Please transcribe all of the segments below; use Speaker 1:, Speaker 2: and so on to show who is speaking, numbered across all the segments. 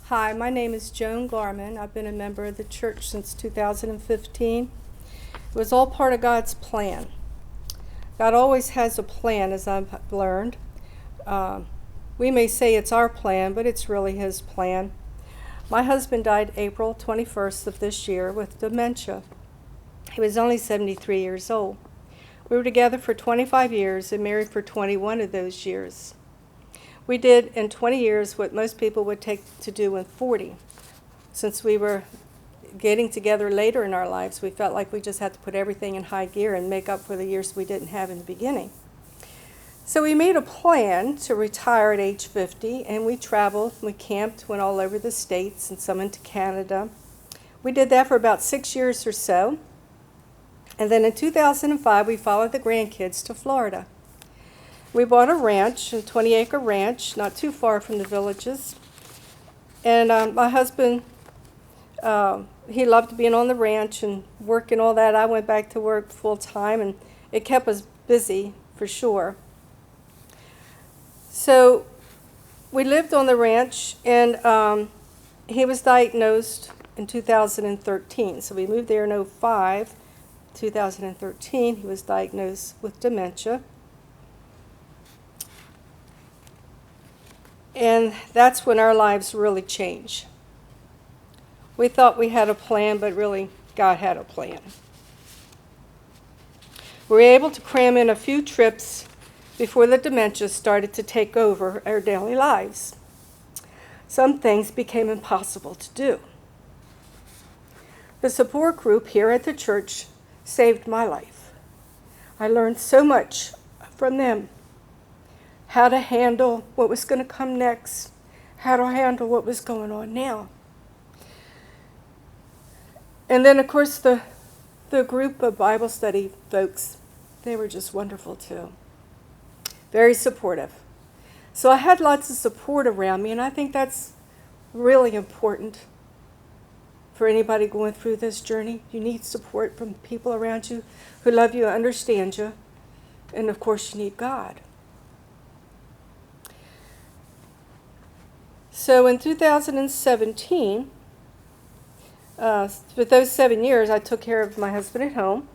Speaker 1: Hi, my name is Joan Garman. I've been a member of the church since 2015. It was all part of God's plan. God always has a plan, as I've learned. We may say it's our plan, but it's really His plan. My husband died April 21st of this year with dementia. He was only 73 years old. We were together for 25 years and married for 21 of those years. We did in 20 years what most people would take to do in 40. Since we were getting together later in our lives, we felt like we just had to put everything in high gear and make up for the years we didn't have in the beginning. So we made a plan to retire at age 50, and we traveled, we camped, went all over the States and some into Canada. We did that for about 6 years or so. And then in 2005, we followed the grandkids to Florida. We bought a ranch, a 20-acre ranch, not too far from the villages. And my husband, he loved being on the ranch and working all that. I went back to work full time, and it kept us busy for sure. So we lived on the ranch, and he was diagnosed in 2013. So we moved there in 2005. 2013, he was diagnosed with dementia. And that's when our lives really changed. We thought we had a plan, but really God had a plan. We were able to cram in a few trips before the dementia started to take over our daily lives. Some things became impossible to do. The support group here at the church saved my life. I learned so much from them. How to handle what was going to come next, how to handle what was going on now. And then, of course, the group of Bible study folks, they were just wonderful too. Very supportive. So I had lots of support around me, and I think that's really important for anybody going through this journey. You need support from people around you who love you and understand you. And, of course, you need God. So in 2017, for those 7 years, I took care of my husband at home.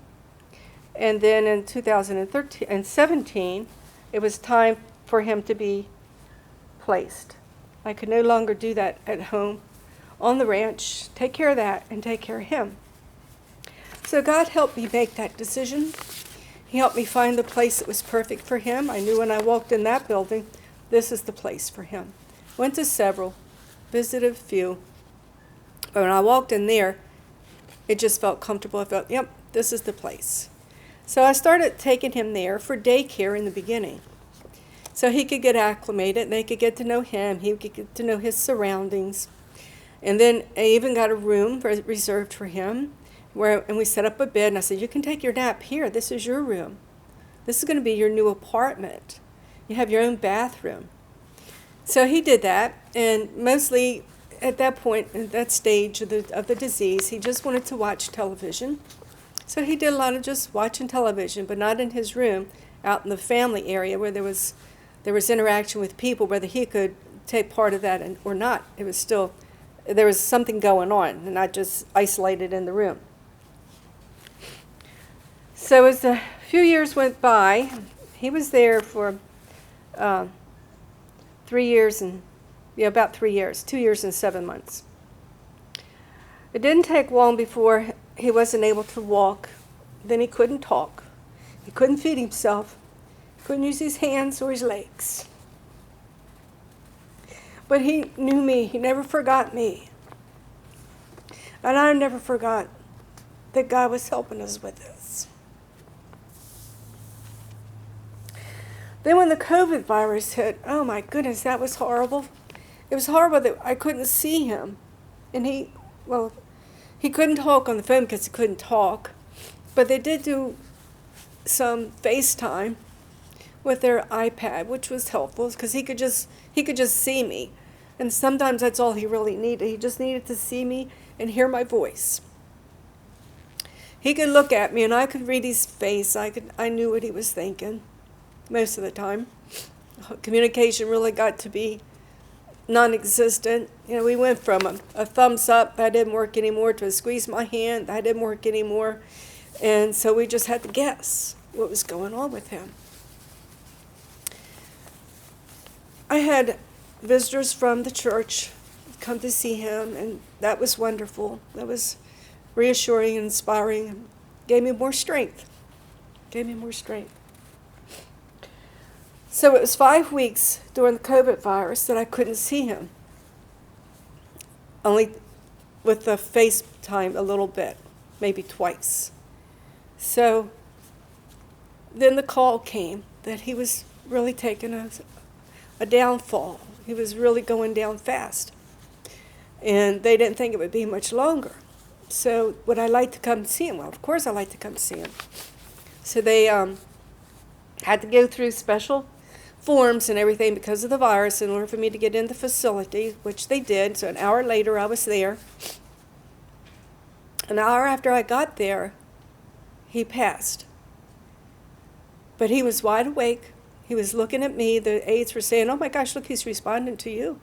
Speaker 1: And then in 2013 and 2017, it was time for him to be placed. I could no longer do that at home on the ranch, take care of that, and take care of him. So God helped me make that decision. He helped me find the place that was perfect for him. I knew when I walked in that building, this is the place for him. Went to several, visited a few. But when I walked in there, it just felt comfortable. I felt, yep, this is the place. So I started taking him there for daycare in the beginning. So he could get acclimated, and they could get to know him. He could get to know his surroundings. And then I even got a room reserved for him, and we set up a bed, and I said, you can take your nap here. This is your room. This is going to be your new apartment. You have your own bathroom. So he did that, and mostly at that point, at that stage of the disease, he just wanted to watch television. So he did a lot of just watching television, but not in his room, out in the family area where there was interaction with people, whether he could take part of that or not. It was still, there was something going on, and not just isolated in the room. So as a few years went by, he was there for 3 years and, about 3 years, 2 years and 7 months. It didn't take long before he wasn't able to walk. Then he couldn't talk. He couldn't feed himself. He couldn't use his hands or his legs. But he knew me. He never forgot me. And I never forgot that God was helping us with this. Then when the COVID virus hit, oh my goodness, that was horrible. It was horrible that I couldn't see him. And he couldn't talk on the phone because he couldn't talk. But they did do some FaceTime with their iPad, which was helpful because he could just see me. And sometimes that's all he really needed. He just needed to see me and hear my voice. He could look at me and I could read his face. I knew what he was thinking most of the time. Communication really got to be non-existent. We went from a thumbs up, that didn't work anymore, to a squeeze my hand, that didn't work anymore. And so we just had to guess what was going on with him. I had visitors from the church come to see him, and that was wonderful. That was reassuring and inspiring, and gave me more strength. So it was 5 weeks during the COVID virus that I couldn't see him, only with the FaceTime a little bit, maybe twice. So then the call came that he was really taking a downfall. He was really going down fast. And they didn't think it would be much longer. So would I like to come see him? Well, of course I like to come see him. So they had to go through special forms and everything because of the virus in order for me to get in the facility, which they did. So an hour later I was there. An hour after I got there, he passed. But he was wide awake. He was looking at me. The aides were saying, "Oh my gosh, look, he's responding to you."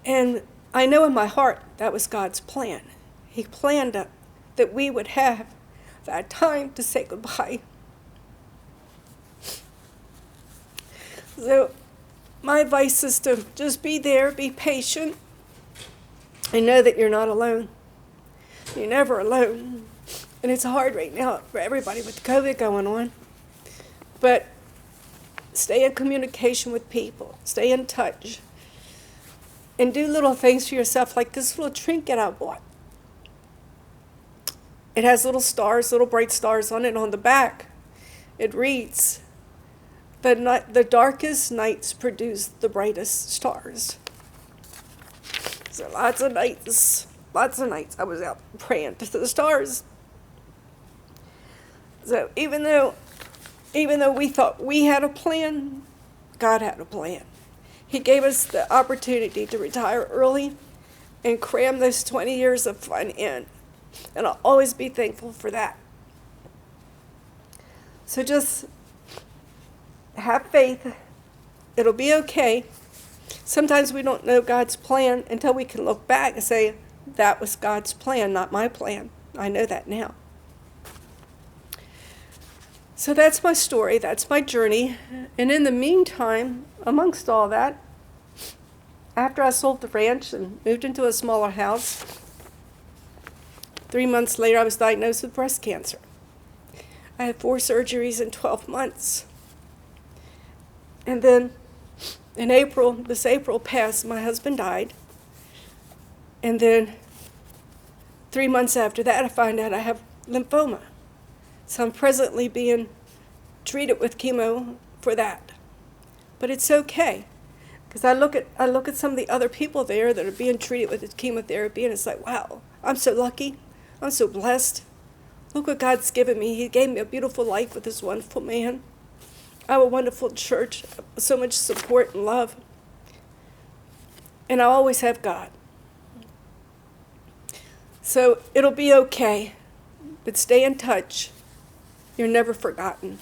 Speaker 1: And I know in my heart that was God's plan. He planned that we would have that time to say goodbye. So my advice is to just be there, be patient, and know that you're not alone. You're never alone. And it's hard right now for everybody with COVID going on. But stay in communication with people. Stay in touch. And do little things for yourself, like this little trinket I bought. It has little stars, little bright stars on it on the back. It reads, the darkest nights produce the brightest stars. So lots of nights I was out praying to the stars. So even though we thought we had a plan, God had a plan. He gave us the opportunity to retire early and cram those 20 years of fun in. And I'll always be thankful for that. So just have faith. It'll be okay. Sometimes we don't know God's plan until we can look back and say, that was God's plan, not my plan. I know that now. So that's my story, that's my journey. And in the meantime, amongst all that, after I sold the ranch and moved into a smaller house, 3 months later I was diagnosed with breast cancer. I had 4 surgeries in 12 months. And then this April passed, my husband died. And then 3 months after that, I find out I have lymphoma. So I'm presently being treated with chemo for that. But it's okay, because I look at some of the other people there that are being treated with this chemotherapy, and it's like, wow, I'm so lucky. I'm so blessed. Look what God's given me. He gave me a beautiful life with this wonderful man. I have a wonderful church, so much support and love. And I always have God. So it'll be okay, but stay in touch. You're never forgotten.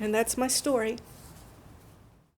Speaker 1: And that's my story.